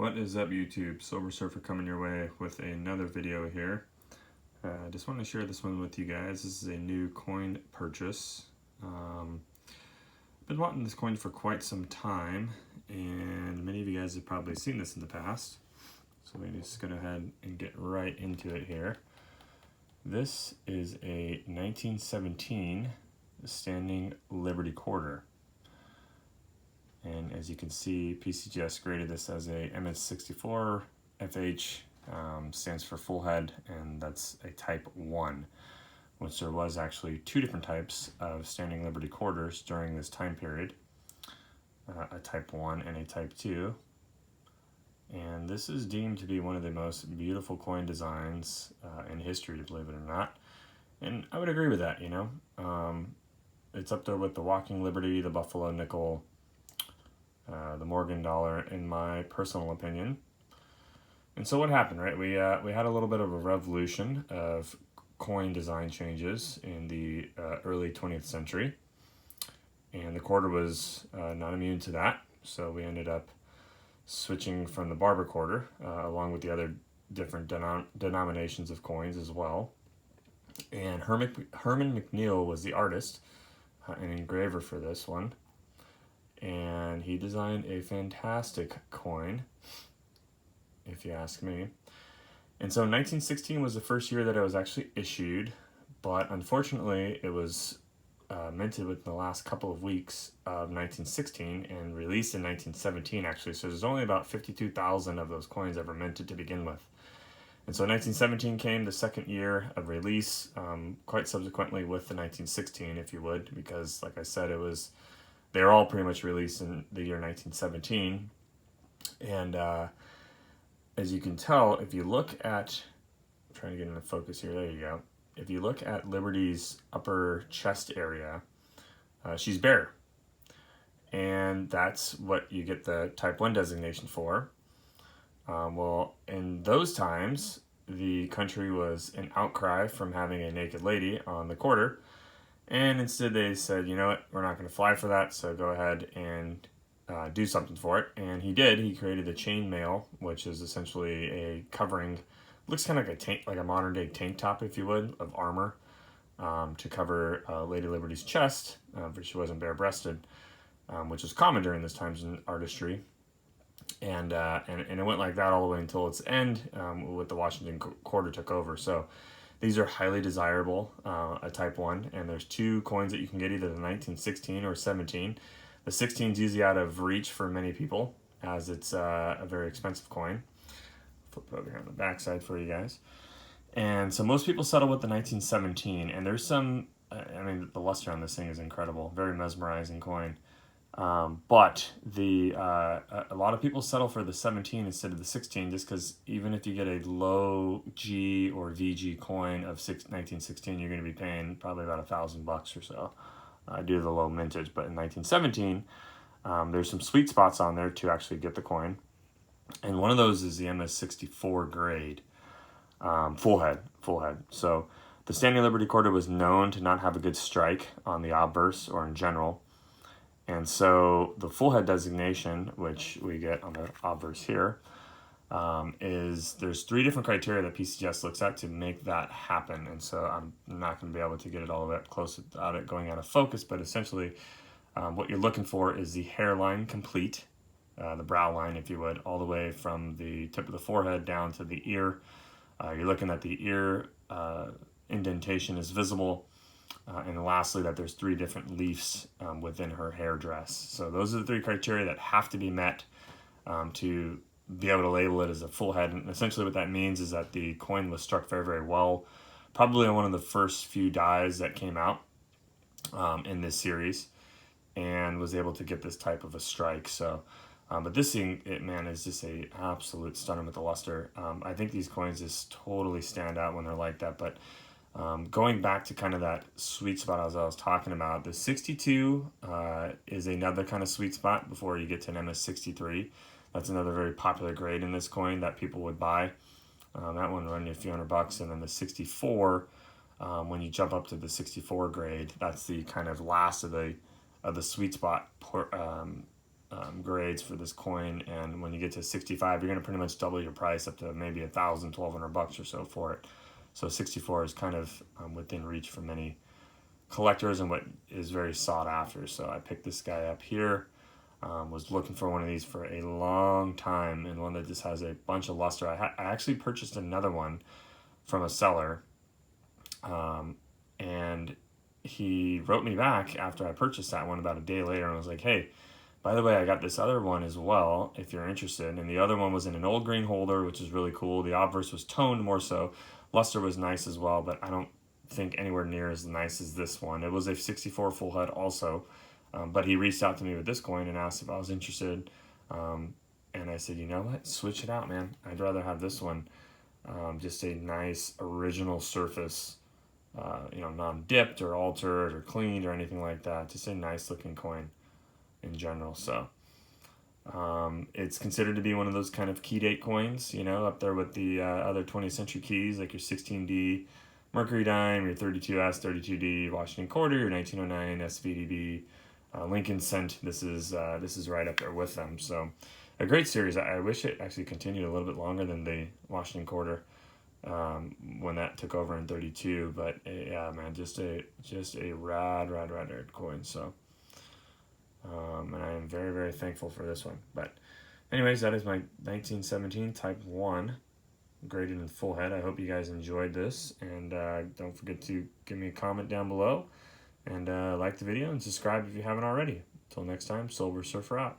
What is up, YouTube? Sober Surfer coming your way with another video here. I just want to share this one with you guys. This is a new coin purchase. Been wanting this coin for quite some time, and many of you guys have probably seen this in the past. So let me just go ahead and get right into it here. This is a 1917 Standing Liberty Quarter. And as you can see, PCGS graded this as a MS64 FH, stands for full head, and that's a type 1, which there was actually two different types of Standing Liberty Quarters during this time period, a type 1 and a type 2. And this is deemed to be one of the most beautiful coin designs in history, to believe it or not. And I would agree with that, you know. It's up there with the Walking Liberty, the Buffalo Nickel, the Morgan dollar, in my personal opinion. And so what happened, right? We had a little bit of a revolution of coin design changes in the early 20th century. And the quarter was not immune to that. So we ended up switching from the barber quarter, along with the other different denominations of coins as well. And Herman McNeil was the artist and engraver for this one. And he designed a fantastic coin, if you ask me. And so 1916 was the first year that it was actually issued, but unfortunately it was minted within the last couple of weeks of 1916 and released in 1917 actually. So there's only about 52,000 of those coins ever minted to begin with. And so 1917 came the second year of release, quite subsequently with the 1916, if you would, because like I said, they're all pretty much released in the year 1917. And as you can tell, if you look at, I'm trying to get into focus here, there you go. If you look at Liberty's upper chest area, she's bare. And that's what you get the type 1 designation for. Well, in those times, the country was an outcry from having a naked lady on the quarter. And instead they said, you know what, we're not going to fly for that, so go ahead and do something for it. And he did. He created the chainmail, which is essentially a covering, looks kind of like a modern day tank top, if you would, of armor to cover Lady Liberty's chest, but she wasn't bare-breasted, which was common during those times in artistry. And it went like that all the way until its end, with the Washington quarter took over. So these are highly desirable, a type 1, and there's two coins that you can get, either the 1916 or 17. The 16 is usually out of reach for many people, as it's a very expensive coin. Flip it over here on the back side for you guys. And so most people settle with the 1917, and there's some, I mean, the luster on this thing is incredible, very mesmerizing coin. But a lot of people settle for the 17 instead of the 16, just because even if you get a low G or VG coin of 1916, you're going to be paying probably about $1,000 or so due to the low mintage. But in 1917, there's some sweet spots on there to actually get the coin, and one of those is the MS64 grade, full head. So the Standing Liberty Quarter was known to not have a good strike on the obverse or in general. And so the full head designation, which we get on the obverse here, is there's three different criteria that PCGS looks at to make that happen. And so I'm not going to be able to get it all the way up close without it going out of focus, but essentially what you're looking for is the hairline complete, the brow line, if you would, all the way from the tip of the forehead down to the ear. You're looking at the ear indentation is visible. And lastly, that there's three different leaves within her hair dress. So those are the three criteria that have to be met to be able to label it as a full head. And essentially what that means is that the coin was struck very, very well. Probably on one of the first few dies that came out in this series, and was able to get this type of a strike. So, but this thing, man, is just a absolute stunner with the luster. I think these coins just totally stand out when they're like that. But going back to kind of that sweet spot as I was talking about, the 62 is another kind of sweet spot before you get to an MS63. That's another very popular grade in this coin that people would buy. That one run you a few $100, and then the 64, when you jump up to the 64 grade, that's the kind of last of the sweet spot grades for this coin, and when you get to 65, you're going to pretty much double your price up to maybe $1,000-1,200 or so for it. So 64 is kind of within reach for many collectors and what is very sought after. So I picked this guy up here. Was looking for one of these for a long time, and one that just has a bunch of luster. I actually purchased another one from a seller, and he wrote me back after I purchased that one about a day later and was like, hey, by the way, I got this other one as well if you're interested. And the other one was in an old green holder, which is really cool. The obverse was toned more so. Luster was nice as well, but I don't think anywhere near as nice as this one. It was a 64 full head also. But he reached out to me with this coin and asked if I was interested. And I said, you know what? Switch it out, man. I'd rather have this one. Just a nice original surface, non-dipped or altered or cleaned or anything like that. Just a nice looking coin in general. So it's considered to be one of those kind of key date coins, up there with the other 20th century keys, like your 16D Mercury dime, your 32S, 32D Washington quarter, your 1909 SVDB. Lincoln Cent, this is right up there with them. So a great series. I wish it actually continued a little bit longer than the Washington quarter when that took over in 32. But yeah, man, just a rad coin. So and I am very, very thankful for this one. But anyways, that is my 1917 Type 1 graded in full head. I hope you guys enjoyed this, and don't forget to give me a comment down below. And like the video and subscribe if you haven't already. Until next time, Silver Surfer out.